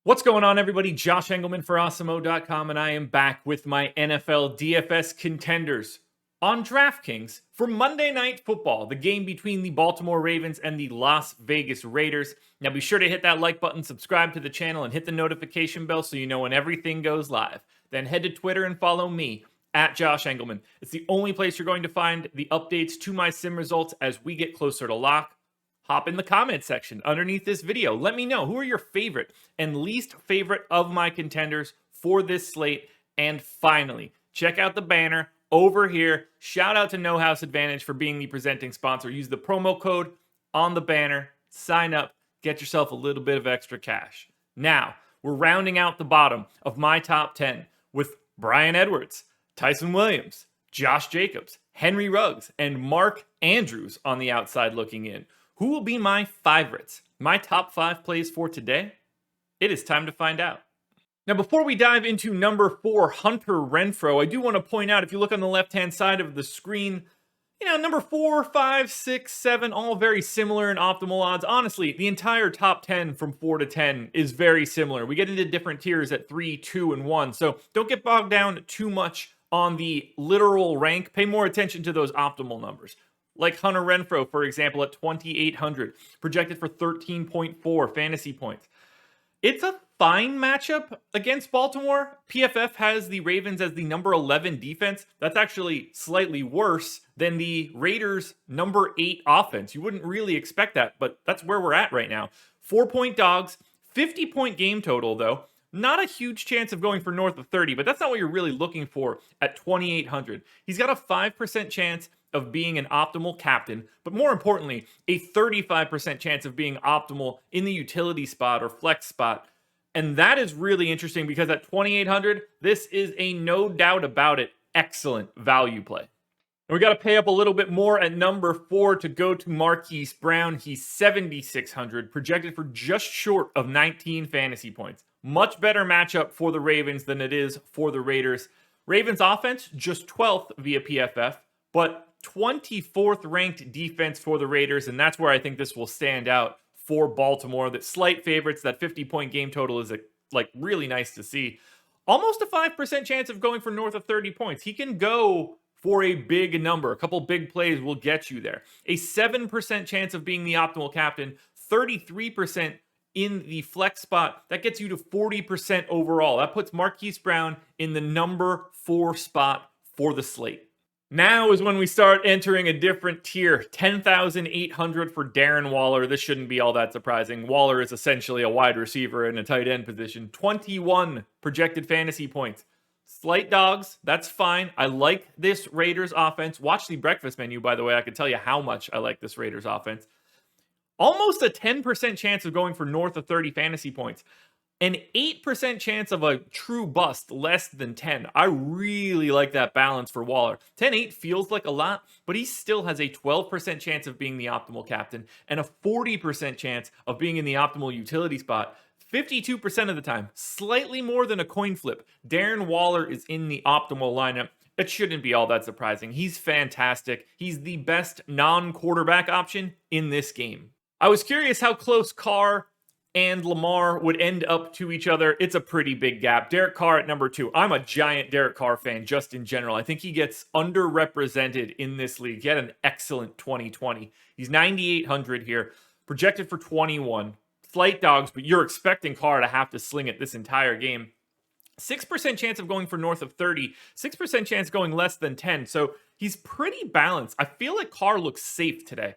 What's going on, everybody? Josh Engleman for Awesemo.com, and I am back with my NFL DFS contenders on DraftKings for Monday Night Football, the game between the Baltimore Ravens and the Las Vegas Raiders. Now, be sure to hit that like button, subscribe to the channel, and hit the notification bell so you know when everything goes live. Then head to Twitter and follow me at Josh Engleman. It's the only place you're going to find the updates to my sim results as we get closer to lock. Hop in the comment section underneath this video. Let me know who are your favorite and least favorite of my contenders for this slate. And finally, check out the banner over here. Shout out to No House Advantage for being the presenting sponsor. Use the promo code on the banner. Sign up. Get yourself a little bit of extra cash. Now, we're rounding out the bottom of my top 10 with Brian Edwards, Tyson Williams, Josh Jacobs, Henry Ruggs, and Mark Andrews on the outside looking in. Who will be my favorites? My top 5 plays for today? It is time to find out. Now, before we dive into number 4, Hunter Renfrow, I do want to point out, if you look on the left-hand side of the screen, number 4, 5, 6, 7, all very similar in optimal odds. Honestly, the entire top 10 from 4 to 10 is very similar. We get into different tiers at 3, 2, and 1, so don't get bogged down too much on the literal rank. Pay more attention to those optimal numbers. Like Hunter Renfrow, for example, at 2,800, projected for 13.4 fantasy points. It's a fine matchup against Baltimore. PFF has the Ravens as the number 11 defense. That's actually slightly worse than the Raiders' number 8 offense. You wouldn't really expect that, but that's where we're at right now. 4-point dogs, 50-point game total, though. Not a huge chance of going for north of 30, but that's not what you're really looking for at 2,800. He's got a 5% chance of being an optimal captain, but more importantly, a 35% chance of being optimal in the utility spot or flex spot. And that is really interesting because at 2,800, this is a no doubt about it excellent value play. And we got to pay up a little bit more at number 4 to go to Marquise Brown. He's 7,600, projected for just short of 19 fantasy points. Much better matchup for the Ravens than it is for the Raiders. Ravens offense, just 12th via PFF, but 24th ranked defense for the Raiders, and that's where I think this will stand out for Baltimore. That slight favorites, that 50-point game total is really nice to see. Almost a 5% chance of going for north of 30 points. He can go for a big number. A couple big plays will get you there. A 7% chance of being the optimal captain, 33% in the flex spot. That gets you to 40% overall. That puts Marquise Brown in the number 4 spot for the slate. Now is when we start entering a different tier. 10,800 for Darren Waller. This shouldn't be all that surprising. Waller is essentially a wide receiver in a tight end position. 21 projected fantasy points. Slight dogs, that's fine. I like this Raiders offense. Watch the breakfast menu, by the way. I can tell you how much I like this Raiders offense. Almost a 10% chance of going for north of 30 fantasy points. An 8% chance of a true bust, less than 10. I really like that balance for Waller. 10-8 feels like a lot, but he still has a 12% chance of being the optimal captain and a 40% chance of being in the optimal utility spot. 52% of the time, slightly more than a coin flip, Darren Waller is in the optimal lineup. It shouldn't be all that surprising. He's fantastic. He's the best non-quarterback option in this game. I was curious how close CARR and LAMAR would end up to each other. It's a pretty big gap. Derek Carr at number 2. I'm a giant Derek Carr fan just in general. I think he gets underrepresented in this league. He had an excellent 2020. He's 9,800 here, projected for 21. Slight dogs, but you're expecting Carr to have to sling it this entire game. 6% chance of going for north of 30, 6% chance going less than 10. So he's pretty balanced. I feel like Carr looks safe today.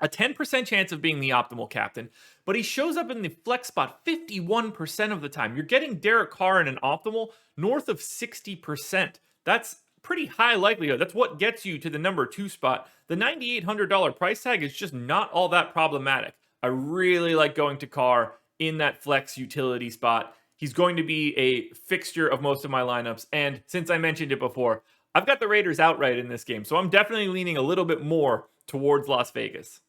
A 10% chance of being the optimal captain, but he shows up in the flex spot 51% of the time. You're getting Derek Carr in an optimal north of 60%. That's pretty high likelihood. That's what gets you to the number 2 spot. The $9,800 price tag is just not all that problematic. I really like going to Carr in that flex utility spot. He's going to be a fixture of most of my lineups, and since I mentioned it before, I've got the Raiders outright in this game, so I'm definitely leaning a little bit more towards Las Vegas.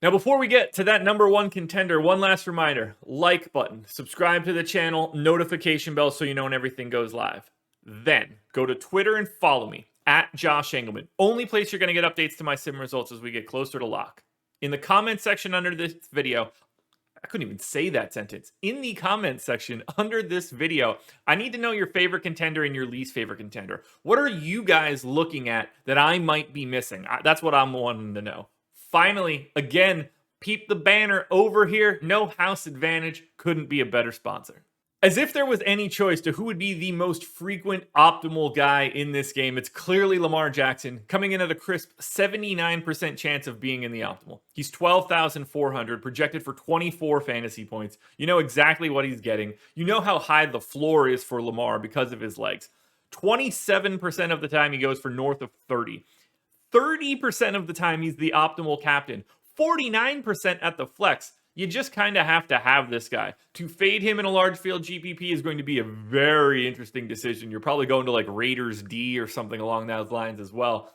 Now, before we get to that number 1 contender, one last reminder, like button, subscribe to the channel, notification bell so you know when everything goes live. Then go to Twitter and follow me at Josh Engleman. Only place you're going to get updates to my sim results as we get closer to lock. In the comment section under this video, I couldn't even say that sentence. In the comments section under this video, I need to know your favorite contender and your least favorite contender. What are you guys looking at that I might be missing? That's what I'm wanting to know. Finally, again, peep the banner over here. No house advantage. Couldn't be a better sponsor. As if there was any choice to who would be the most frequent optimal guy in this game, it's clearly Lamar Jackson, coming in at a crisp 79% chance of being in the optimal. He's 12,400, projected for 24 fantasy points. You know exactly what he's getting. You know how high the floor is for Lamar because of his legs. 27% of the time he goes for north of 30. 30% of the time he's the optimal captain. 49% at the flex. You just kind of have to have this guy. To fade him in a large field GPP is going to be a very interesting decision. You're probably going to like Raiders D or something along those lines as well.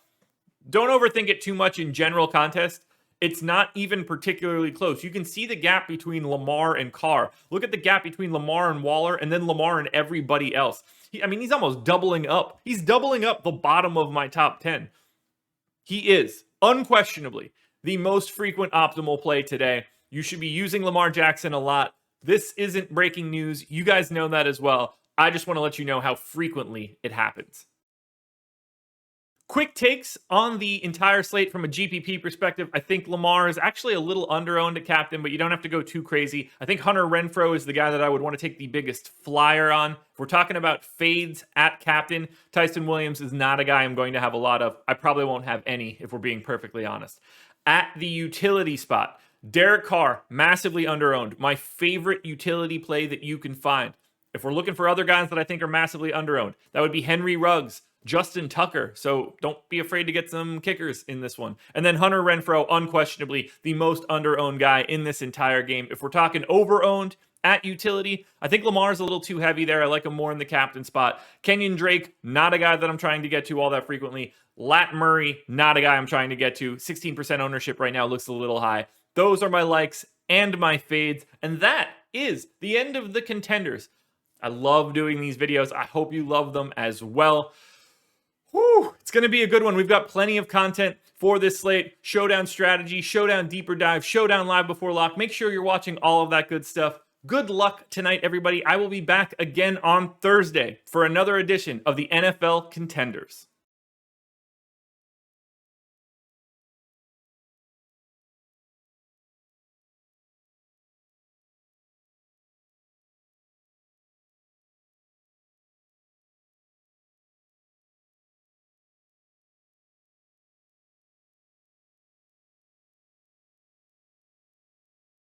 Don't overthink it too much in general contest. It's not even particularly close. You can see the gap between Lamar and CARR. Look at the gap between Lamar and Waller, and then Lamar and everybody else. He's almost doubling up. He's doubling up the bottom of my top 10. He is unquestionably the most frequent optimal play today. You should be using Lamar Jackson a lot. This isn't breaking news. You guys know that as well. I just want to let you know how frequently it happens. Quick takes on the entire slate from a GPP perspective. I think Lamar is actually a little under-owned at captain, but you don't have to go too crazy. I think Hunter Renfrow is the guy that I would want to take the biggest flyer on. If we're talking about fades at captain, Tyson Williams is not a guy I'm going to have a lot of. I probably won't have any, if we're being perfectly honest. At the utility spot, Derek Carr, massively under-owned. My favorite utility play that you can find. If we're looking for other guys that I think are massively under-owned, that would be Henry Ruggs, Justin Tucker. So don't be afraid to get some kickers in this one. And then Hunter Renfrow, unquestionably the most under-owned guy in this entire game. If we're talking over-owned at utility, I think Lamar's a little too heavy there. I like him more in the captain spot. Kenyon Drake, not a guy that I'm trying to get to all that frequently. Lat Murray, not a guy I'm trying to get to. 16% ownership right now looks a little high. Those are my likes and my fades. And that is the end of the contenders. I love doing these videos. I hope you love them as well. Whew, it's going to be a good one. We've got plenty of content for this slate. Showdown strategy, Showdown deeper dive, Showdown live before lock. Make sure you're watching all of that good stuff. Good luck tonight, everybody. I will be back again on Thursday for another edition of the NFL Contenders.